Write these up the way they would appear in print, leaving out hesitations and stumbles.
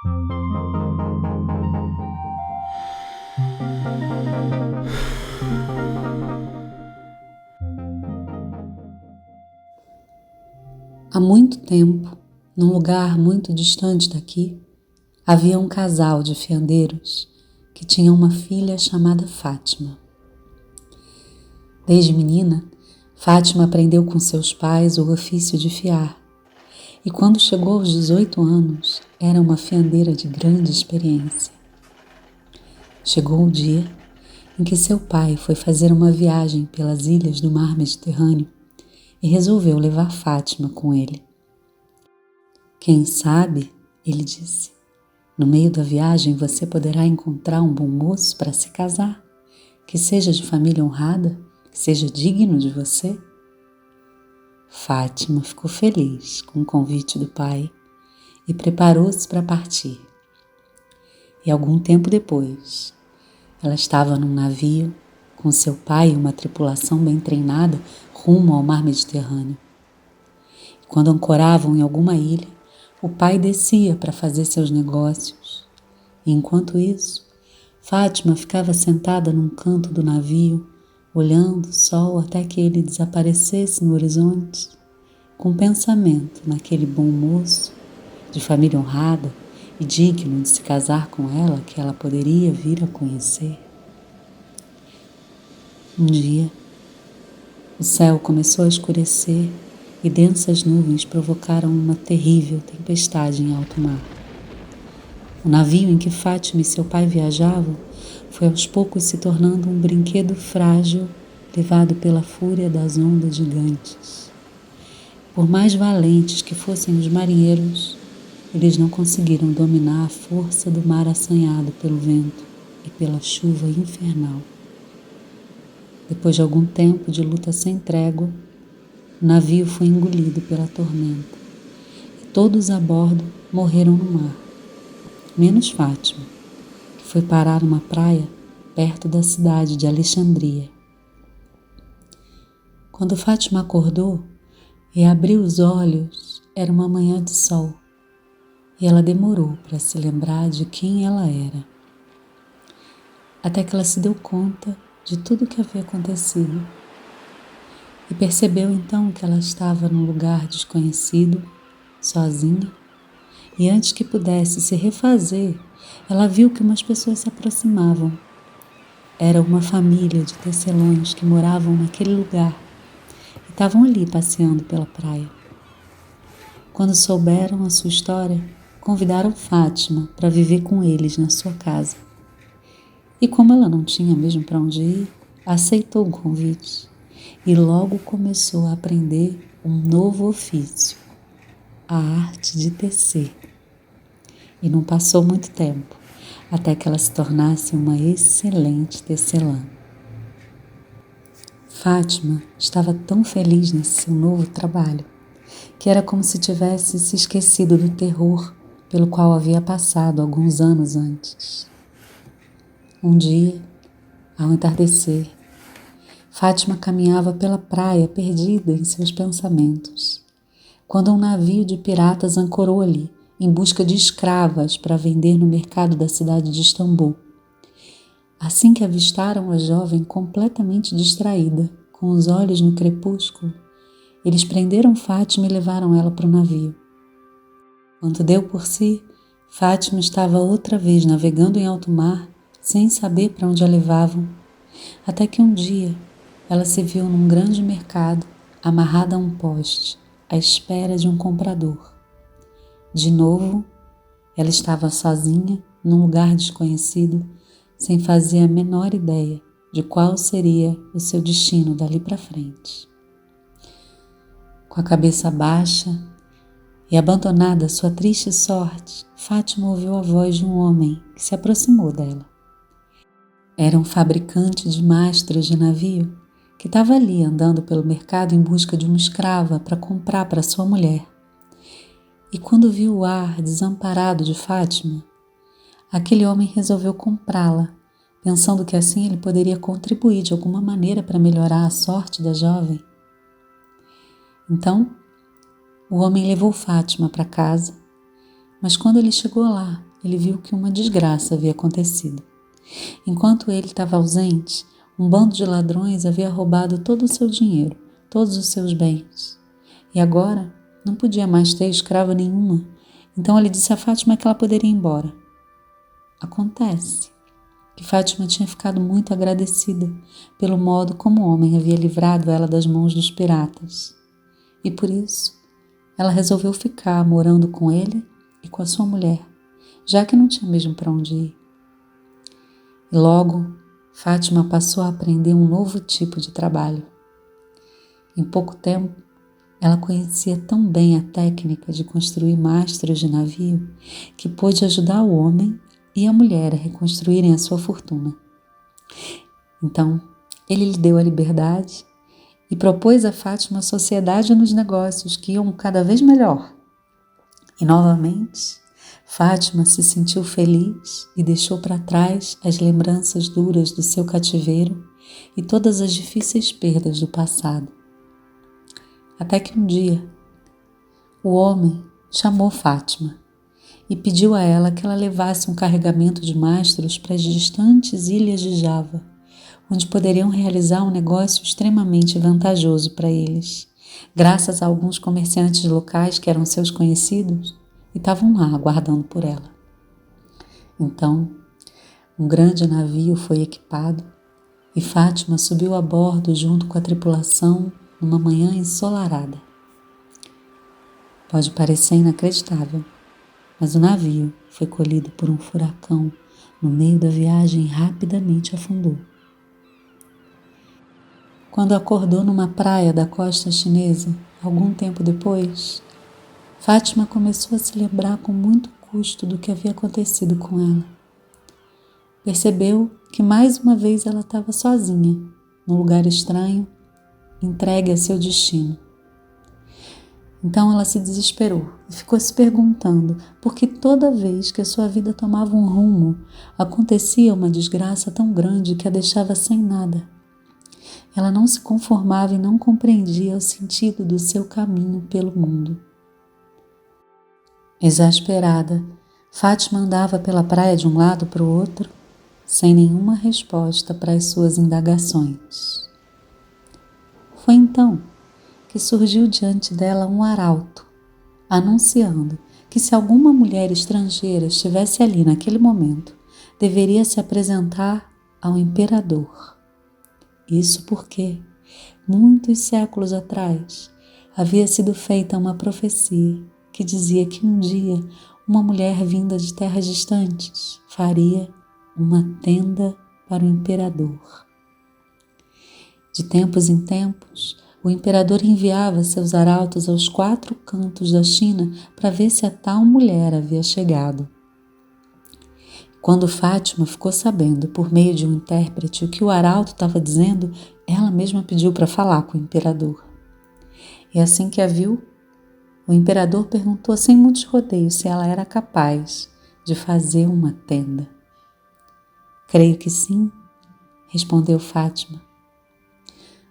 Há muito tempo, num lugar muito distante daqui, havia um casal de fiandeiros que tinha uma filha chamada Fátima. Desde menina, Fátima aprendeu com seus pais o ofício de fiar, e quando chegou aos 18 anos, era uma fiandeira de grande experiência. Chegou o dia em que seu pai foi fazer uma viagem pelas ilhas do mar Mediterrâneo e resolveu levar Fátima com ele. Quem sabe, ele disse, no meio da viagem você poderá encontrar um bom moço para se casar, que seja de família honrada, que seja digno de você. Fátima ficou feliz com o convite do pai e preparou-se para partir. E algum tempo depois, ela estava num navio com seu pai e uma tripulação bem treinada rumo ao mar Mediterrâneo. E quando ancoravam em alguma ilha, o pai descia para fazer seus negócios. E enquanto isso, Fátima ficava sentada num canto do navio, olhando o sol até que ele desaparecesse no horizonte, com pensamento naquele bom moço, de família honrada e digno de se casar com ela, que ela poderia vir a conhecer. Um dia, o céu começou a escurecer e densas nuvens provocaram uma terrível tempestade em alto mar. O navio em que Fátima e seu pai viajavam foi aos poucos se tornando um brinquedo frágil levado pela fúria das ondas gigantes. Por mais valentes que fossem os marinheiros, eles não conseguiram dominar a força do mar assanhado pelo vento e pela chuva infernal. Depois de algum tempo de luta sem trégua, o navio foi engolido pela tormenta e todos a bordo morreram no mar, menos Fátima, que foi parar numa praia perto da cidade de Alexandria. Quando Fátima acordou e abriu os olhos, era uma manhã de sol e ela demorou para se lembrar de quem ela era, até que ela se deu conta de tudo o que havia acontecido. E percebeu então que ela estava num lugar desconhecido, sozinha, e antes que pudesse se refazer, ela viu que umas pessoas se aproximavam. Era uma família de tecelões que moravam naquele lugar e estavam ali passeando pela praia. Quando souberam a sua história, convidaram Fátima para viver com eles na sua casa. E como ela não tinha mesmo para onde ir, aceitou o convite. E logo começou a aprender um novo ofício, a arte de tecer. E não passou muito tempo, até que ela se tornasse uma excelente tecelã. Fátima estava tão feliz nesse seu novo trabalho, que era como se tivesse se esquecido do terror pelo qual havia passado alguns anos antes. Um dia, ao entardecer, Fátima caminhava pela praia perdida em seus pensamentos, quando um navio de piratas ancorou ali, em busca de escravas para vender no mercado da cidade de Istambul. Assim que avistaram a jovem completamente distraída, com os olhos no crepúsculo, eles prenderam Fátima e levaram ela para o navio. Quando deu por si, Fátima estava outra vez navegando em alto mar, sem saber para onde a levavam, até que um dia ela se viu num grande mercado, amarrada a um poste, à espera de um comprador. De novo, ela estava sozinha, num lugar desconhecido, sem fazer a menor ideia de qual seria o seu destino dali para frente. Com a cabeça baixa e abandonada à sua triste sorte, Fátima ouviu a voz de um homem que se aproximou dela. Era um fabricante de mastros de navio que estava ali andando pelo mercado em busca de uma escrava para comprar para sua mulher. E quando viu o ar desamparado de Fátima, aquele homem resolveu comprá-la, pensando que assim ele poderia contribuir de alguma maneira para melhorar a sorte da jovem. Então, o homem levou Fátima para casa, mas quando ele chegou lá, ele viu que uma desgraça havia acontecido. Enquanto ele estava ausente, um bando de ladrões havia roubado todo o seu dinheiro, todos os seus bens. E agora não podia mais ter escrava nenhuma. Então ele disse a Fátima que ela poderia ir embora. Acontece que Fátima tinha ficado muito agradecida pelo modo como o homem havia livrado ela das mãos dos piratas. E por isso, ela resolveu ficar morando com ele e com a sua mulher, já que não tinha mesmo para onde ir. E logo, Fátima passou a aprender um novo tipo de trabalho. Em pouco tempo, ela conhecia tão bem a técnica de construir mastros de navio que pôde ajudar o homem e a mulher a reconstruírem a sua fortuna. Então, ele lhe deu a liberdade e propôs a Fátima sociedade nos negócios que iam cada vez melhor. E novamente, Fátima se sentiu feliz e deixou para trás as lembranças duras do seu cativeiro e todas as difíceis perdas do passado. Até que um dia, o homem chamou Fátima e pediu a ela que ela levasse um carregamento de mastros para as distantes ilhas de Java, onde poderiam realizar um negócio extremamente vantajoso para eles, graças a alguns comerciantes locais que eram seus conhecidos e estavam lá aguardando por ela. Então, um grande navio foi equipado e Fátima subiu a bordo junto com a tripulação numa manhã ensolarada. Pode parecer inacreditável, mas o navio foi colhido por um furacão no meio da viagem e rapidamente afundou. Quando acordou numa praia da costa chinesa, algum tempo depois, Fátima começou a se lembrar com muito custo do que havia acontecido com ela. Percebeu que mais uma vez ela estava sozinha, num lugar estranho, entregue a seu destino. Então ela se desesperou e ficou se perguntando por que toda vez que a sua vida tomava um rumo, acontecia uma desgraça tão grande que a deixava sem nada. Ela não se conformava e não compreendia o sentido do seu caminho pelo mundo. Exasperada, Fátima andava pela praia de um lado para o outro, sem nenhuma resposta para as suas indagações. Foi então que surgiu diante dela um arauto, anunciando que se alguma mulher estrangeira estivesse ali naquele momento, deveria se apresentar ao imperador. Isso porque, muitos séculos atrás, havia sido feita uma profecia que dizia que um dia uma mulher vinda de terras distantes faria uma tenda para o imperador. De tempos em tempos, o imperador enviava seus arautos aos 4 cantos da China para ver se a tal mulher havia chegado. Quando Fátima ficou sabendo, por meio de um intérprete, o que o arauto estava dizendo, ela mesma pediu para falar com o imperador. E assim que a viu, o imperador perguntou sem muitos rodeios se ela era capaz de fazer uma tenda. Creio que sim, respondeu Fátima.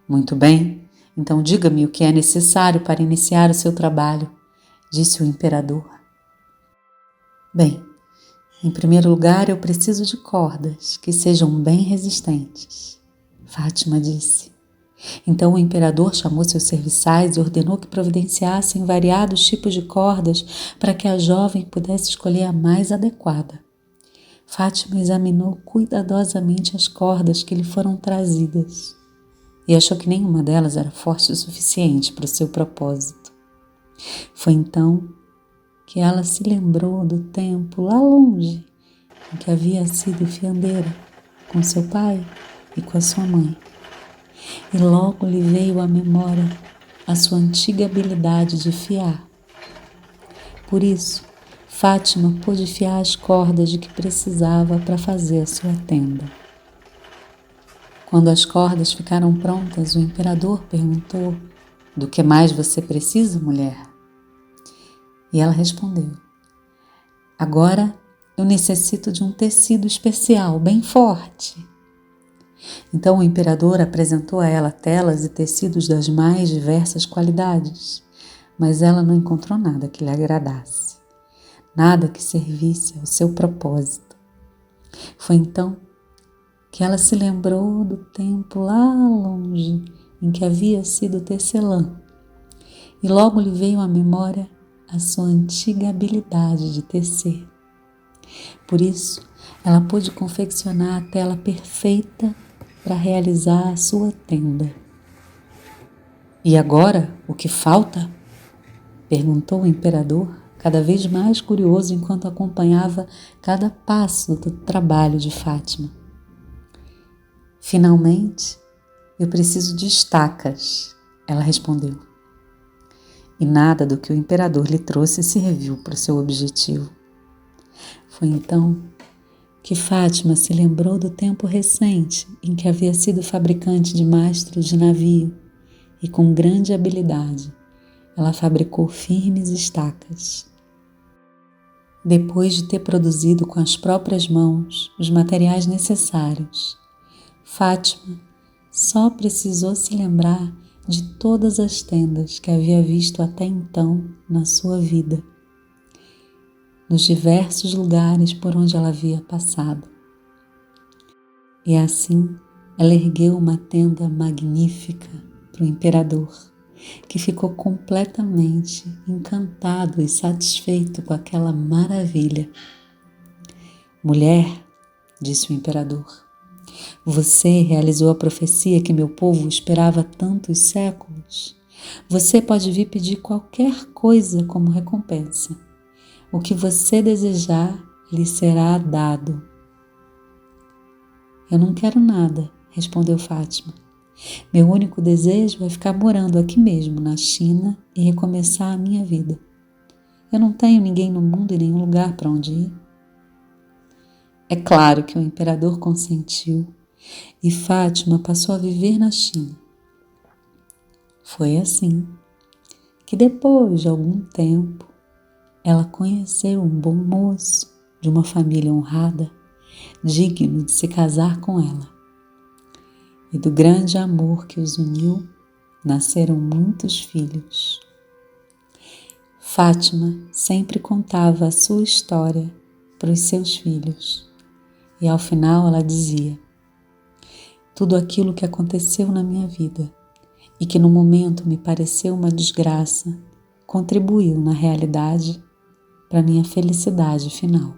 Muito bem, então diga-me o que é necessário para iniciar o seu trabalho, disse o imperador. Bem, em primeiro lugar eu preciso de cordas que sejam bem resistentes, Fátima disse. Então o imperador chamou seus serviçais e ordenou que providenciassem variados tipos de cordas para que a jovem pudesse escolher a mais adequada. Fátima examinou cuidadosamente as cordas que lhe foram trazidas e achou que nenhuma delas era forte o suficiente para o seu propósito. Foi então que ela se lembrou do tempo lá longe em que havia sido fiandeira com seu pai e com a sua mãe. E logo lhe veio à memória a sua antiga habilidade de fiar. Por isso, Fátima pôde fiar as cordas de que precisava para fazer a sua tenda. Quando as cordas ficaram prontas, o imperador perguntou: "Do que mais você precisa, mulher?" E ela respondeu: "Agora eu necessito de um tecido especial, bem forte." Então o imperador apresentou a ela telas e tecidos das mais diversas qualidades, mas ela não encontrou nada que lhe agradasse. nada que servisse ao seu propósito. Foi então que ela se lembrou do tempo lá longe em que havia sido tecelã, e logo lhe veio à memória a sua antiga habilidade de tecer. Por isso, ela pôde confeccionar a tela perfeita para realizar a sua tenda. E agora, o que falta? Perguntou o imperador, cada vez mais curioso enquanto acompanhava cada passo do trabalho de Fátima. Finalmente, eu preciso de estacas, ela respondeu. E nada do que o imperador lhe trouxe serviu para o seu objetivo. Foi então que Fátima se lembrou do tempo recente em que havia sido fabricante de mastros de navio e, com grande habilidade, ela fabricou firmes estacas. Depois de ter produzido com as próprias mãos os materiais necessários, Fátima só precisou se lembrar de todas as tendas que havia visto até então na sua vida, nos diversos lugares por onde ela havia passado. E assim ela ergueu uma tenda magnífica para o imperador, que ficou completamente encantado e satisfeito com aquela maravilha. Mulher, disse o imperador, você realizou a profecia que meu povo esperava há tantos séculos. Você pode vir pedir qualquer coisa como recompensa. O que você desejar lhe será dado. Eu não quero nada, respondeu Fátima. Meu único desejo é ficar morando aqui mesmo, na China, e recomeçar a minha vida. Eu não tenho ninguém no mundo e nenhum lugar para onde ir. É claro que o imperador consentiu e Fátima passou a viver na China. Foi assim que depois de algum tempo ela conheceu um bom moço de uma família honrada, digno de se casar com ela. E do grande amor que os uniu, nasceram muitos filhos. Fátima sempre contava a sua história para os seus filhos. E ao final ela dizia: tudo aquilo que aconteceu na minha vida e que no momento me pareceu uma desgraça, contribuiu na realidade para minha felicidade final.